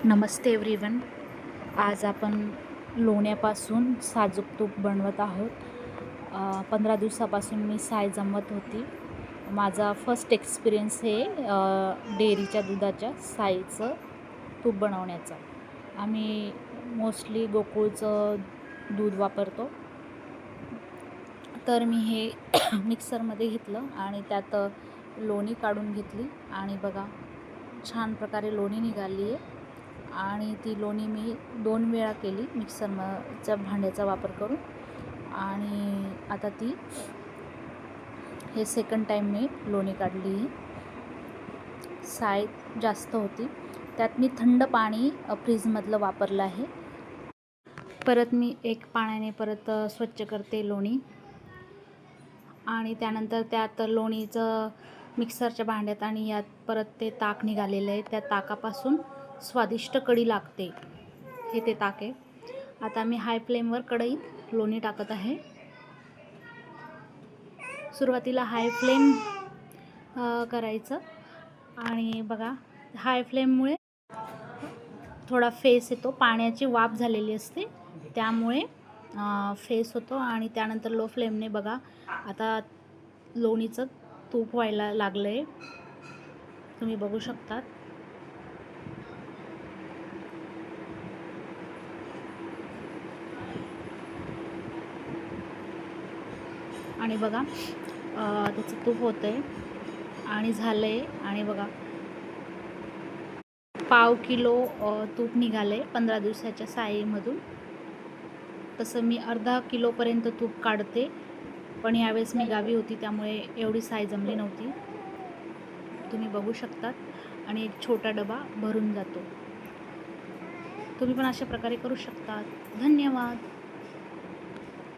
नमस्ते everyone. आज आपण लोण्यापासून साजूक तूप बनवत आहोत. 15 दिवसापासून मी साय जमवत होती. माझा फर्स्ट एक्सपिरियन्स हे डेअरीच्या दुधाच्या सायचं तूप बनवण्याचा. आम्ही मोस्टली गोकुळचं दूध वापरतो. तर मी हे मिक्सरमध्ये घेतलं आणि त्यात लोणी काढून घेतली आणि बघा छान प्रकारे लोणी निघाली आहे. आणि ती लोणी मी 2 वेळा केली मिक्सरच्या भांड्याचा वापर करून. आणि आता हे सेकंड टाईम मी लोणी काढली. साय जास्त होती, त्यात मी थंड पाणी फ्रीजमधलं वापरलं आहे. परत मी एक पाण्याने परत स्वच्छ करते लोणी आणि त्यानंतर त्यात लोणीचं मिक्सरच्या भांड्यात आणि यात परत ते ताक निघालेलं आहे. त्या ताकापासून स्वादिष्ट कढी लागते. हे ते ताक आहे. आता मी हाय फ्लेमवर कढईत लोणी टाकत आहे. सुरुवातीला हाय फ्लेम करायचं आणि बघा हाय फ्लेममुळे थोडा फेस येतो. पाण्याची वाफ झालेली असते त्यामुळे फेस होतो. आणि त्यानंतर लो फ्लेमने बघा आता लोणीचं तूप व्हायला लागलं आहे. तुम्ही बघू शकतात. आणि बघा त्याचं तूप होतं आहे आणि झालं आहे. आणि बघा पाव किलो तूप निघालं आहे 15 दिवसाच्या सायीमधून. तसं मी अर्धा किलोपर्यंत तूप काढते, पण यावेळेस मी गावी होती त्यामुळे एवढी साय जमली नव्हती. तुम्ही बघू शकतात. आणि एक छोटा डबा भरून जातो. तुम्ही पण अशा प्रकारे करू शकता. धन्यवाद.